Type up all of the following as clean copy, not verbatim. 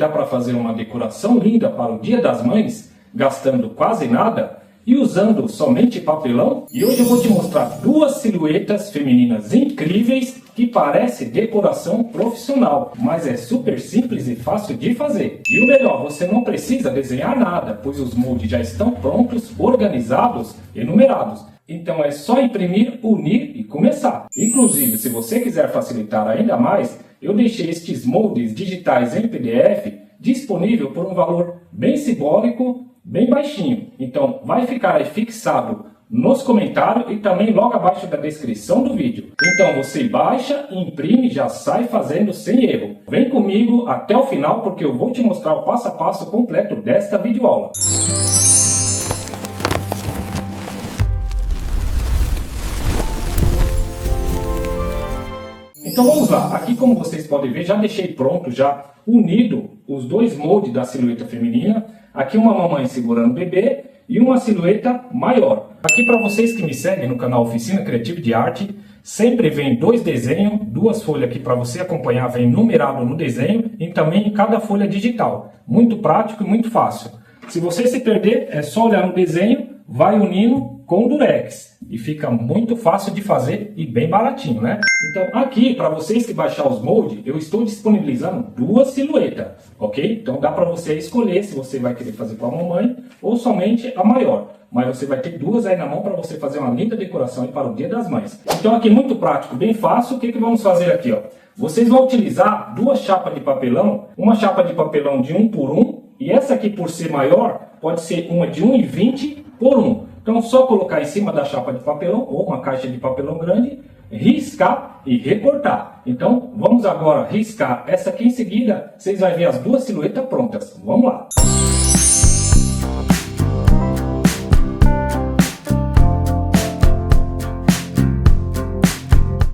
dá para fazer uma decoração linda para o Dia das Mães, gastando quase nada e usando somente papelão? E hoje eu vou te mostrar duas silhuetas femininas incríveis que parecem decoração profissional, mas é super simples e fácil de fazer. E o melhor, você não precisa desenhar nada, pois os moldes já estão prontos, organizados e numerados. Então é só imprimir, unir e começar. Inclusive, se você quiser facilitar ainda mais, eu deixei estes moldes digitais em PDF disponível por um valor bem simbólico, bem baixinho. Então vai ficar aí fixado nos comentários e também logo abaixo da descrição do vídeo. Então você baixa, imprime e já sai fazendo sem erro. Vem comigo até o final porque eu vou te mostrar o passo a passo completo desta videoaula. Então vamos lá, aqui como vocês podem ver, já deixei pronto, já unido os dois moldes da silhueta feminina. Aqui uma mamãe segurando o bebê e uma silhueta maior. Aqui para vocês que me seguem no canal Oficina Criativa de Arte, sempre vem dois desenhos, duas folhas aqui para você acompanhar, vem numerado no desenho e também em cada folha digital. Muito prático e muito fácil. Se você se perder, é só olhar no desenho, vai unindo com durex e fica muito fácil de fazer e bem baratinho, né? Então aqui, para vocês que baixar os moldes, eu estou disponibilizando duas silhuetas, ok? Então dá para você escolher se você vai querer fazer com a mamãe ou somente a maior. Mas você vai ter duas aí na mão para você fazer uma linda decoração para o Dia das Mães. Então aqui muito prático, bem fácil. O que vamos fazer aqui, ó? Vocês vão utilizar duas chapas de papelão, uma chapa de papelão de 1 por 1 e essa aqui, por ser maior, pode ser uma de 1,20 por 1. Então só colocar em cima da chapa de papelão ou uma caixa de papelão grande, riscar e recortar. Então vamos agora riscar essa aqui, em seguida vocês vão ver as duas silhuetas prontas. Vamos lá!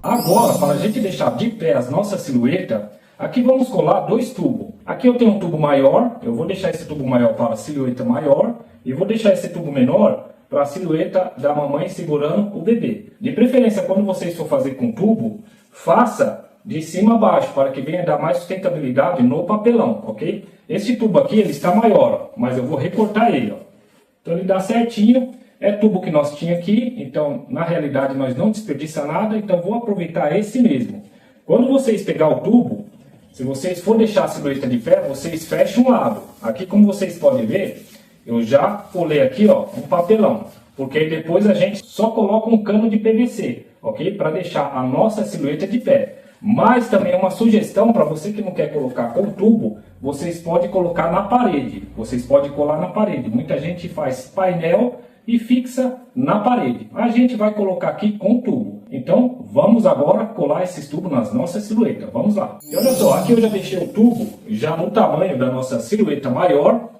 Agora, para a gente deixar de pé as nossas silhuetas, aqui vamos colar dois tubos. Aqui eu tenho um tubo maior, eu vou deixar esse tubo maior para a silhueta maior e vou deixar esse tubo menor para a silhueta da mamãe segurando o bebê. De preferência, quando vocês for fazer com tubo, faça de cima a baixo, para que venha dar mais sustentabilidade no papelão, ok? Esse tubo aqui, ele está maior, mas eu vou recortar ele, ó. Então ele dá certinho, é tubo que nós tinha aqui, então na realidade nós não desperdiça nada, então vou aproveitar esse mesmo. Quando vocês pegar o tubo, se vocês for deixar a silhueta de pé, vocês fecham um lado. Aqui como vocês podem ver, eu já colei aqui, ó, um papelão, porque aí depois a gente só coloca um cano de PVC, ok? Para deixar a nossa silhueta de pé. Mas também uma sugestão para você que não quer colocar com tubo, vocês podem colocar na parede, vocês podem colar na parede. Muita gente faz painel e fixa na parede. A gente vai colocar aqui com tubo. Então vamos agora colar esses tubos nas nossas silhuetas. Vamos lá. E olha só, aqui eu já deixei o tubo já no tamanho da nossa silhueta maior.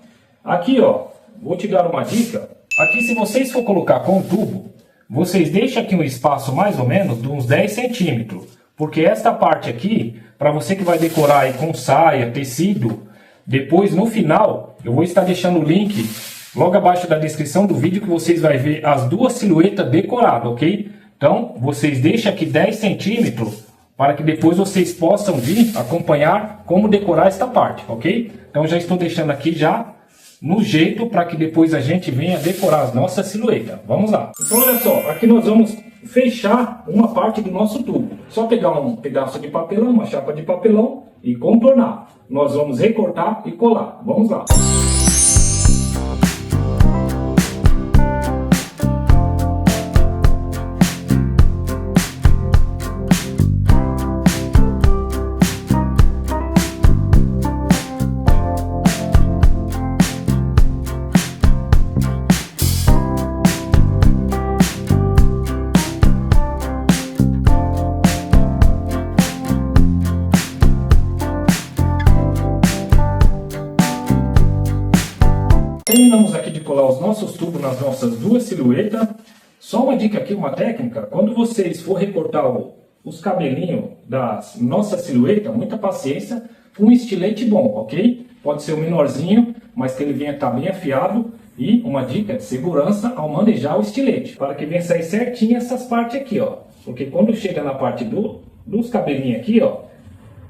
Aqui, ó, vou te dar uma dica. Aqui, se vocês for colocar com o tubo, vocês deixam aqui um espaço mais ou menos de uns 10 centímetros. Porque esta parte aqui, para você que vai decorar aí com saia, tecido, depois no final, eu vou estar deixando o link logo abaixo da descrição do vídeo que vocês vão ver as duas silhuetas decoradas, ok? Então, vocês deixam aqui 10 centímetros para que depois vocês possam vir acompanhar como decorar esta parte, ok? Então, já estou deixando aqui já no jeito para que depois a gente venha decorar as nossas silhuetas. Vamos lá. Então olha só, aqui nós vamos fechar uma parte do nosso tubo. Só pegar um pedaço de papelão, uma chapa de papelão e contornar. Nós vamos recortar e colar. Vamos lá. Terminamos aqui de colar os nossos tubos nas nossas duas silhuetas. Só uma dica aqui, uma técnica. Quando vocês for recortar os cabelinhos da nossa silhueta, muita paciência, um estilete bom, ok? Pode ser o menorzinho, mas que ele venha estar bem afiado. E uma dica de segurança ao manejar o estilete, para que venha sair certinho essas partes aqui, ó. Porque quando chega na parte dos cabelinhos aqui, ó,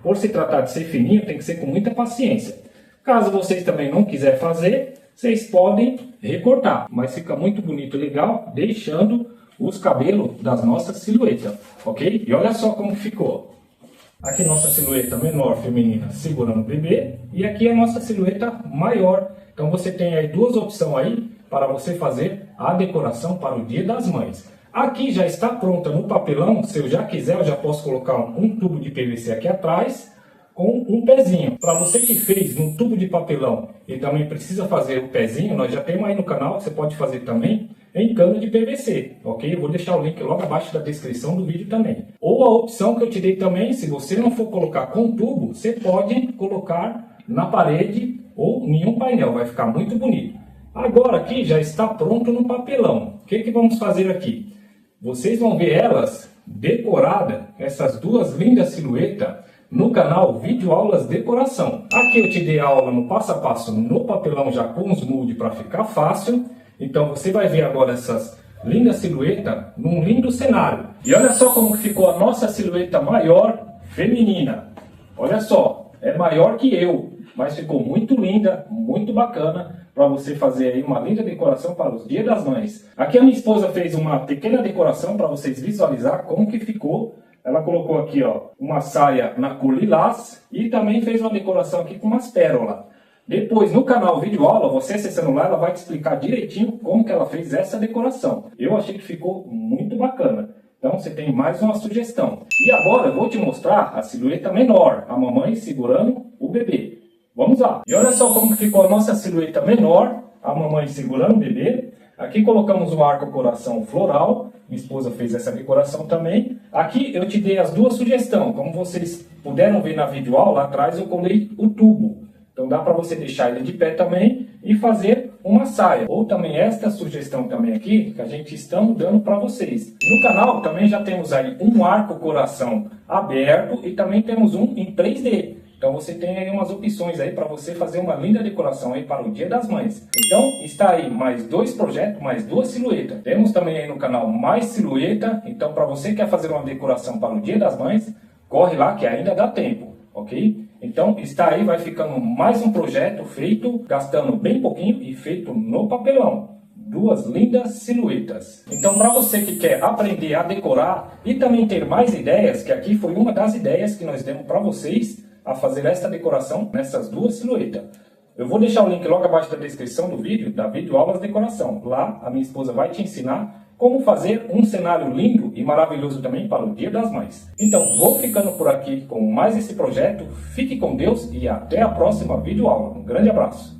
por se tratar de ser fininho, tem que ser com muita paciência. Caso vocês também não quiserem fazer, vocês podem recortar, mas fica muito bonito e legal, deixando os cabelos das nossas silhuetas, ok? E olha só como ficou. Aqui nossa silhueta menor feminina segurando o bebê e aqui a nossa silhueta maior. Então você tem aí duas opções aí para você fazer a decoração para o Dia das Mães. Aqui já está pronta no papelão, se eu já quiser eu já posso colocar um tubo de PVC aqui atrás com um pezinho. Para você que fez um tubo de papelão e também precisa fazer o pezinho, nós já temos aí no canal, você pode fazer também em cano de PVC, ok? Eu vou deixar o link logo abaixo da descrição do vídeo também. Ou a opção que eu te dei também, se você não for colocar com tubo, você pode colocar na parede ou em um painel, vai ficar muito bonito. Agora aqui já está pronto no papelão. O que vamos fazer aqui? Vocês vão ver elas decoradas, essas duas lindas silhuetas, no canal Vídeo Aulas Decoração. Aqui eu te dei a aula no passo a passo no papelão já com os moldes para ficar fácil. Então você vai ver agora essas lindas silhuetas num lindo cenário. E olha só como ficou a nossa silhueta maior feminina. Olha só, é maior que eu, mas ficou muito linda, muito bacana para você fazer aí uma linda decoração para os Dias das Mães. Aqui a minha esposa fez uma pequena decoração para vocês visualizar como que ficou. Ela colocou aqui, ó, uma saia na cor lilás e também fez uma decoração aqui com umas pérolas. Depois, no canal Vídeo Aula, você acessando lá, ela vai te explicar direitinho como que ela fez essa decoração. Eu achei que ficou muito bacana. Então, você tem mais uma sugestão. E agora, eu vou te mostrar a silhueta menor, a mamãe segurando o bebê. Vamos lá. E olha só como que ficou a nossa silhueta menor, a mamãe segurando o bebê. Aqui colocamos o arco-coração floral. Minha esposa fez essa decoração também. Aqui eu te dei as duas sugestões. Como vocês puderam ver na videoaula, lá atrás eu colei o tubo. Então dá para você deixar ele de pé também e fazer uma saia. Ou também esta sugestão também aqui, que a gente está dando para vocês. No canal também já temos aí um arco-coração aberto e também temos um em 3D. Então você tem aí umas opções aí para você fazer uma linda decoração aí para o Dia das Mães. Então está aí mais dois projetos, mais duas silhuetas. Temos também aí no canal mais silhueta. Então para você que quer fazer uma decoração para o Dia das Mães, corre lá que ainda dá tempo, ok? Então está aí, vai ficando mais um projeto feito, gastando bem pouquinho e feito no papelão. Duas lindas silhuetas. Então para você que quer aprender a decorar e também ter mais ideias, que aqui foi uma das ideias que nós demos para vocês, a fazer esta decoração nessas duas silhuetas. Eu vou deixar o link logo abaixo da descrição do vídeo, da Vídeo Aulas Decoração. Lá a minha esposa vai te ensinar como fazer um cenário lindo e maravilhoso também para o Dia das Mães. Então vou ficando por aqui com mais esse projeto. Fique com Deus e até a próxima videoaula. Um grande abraço.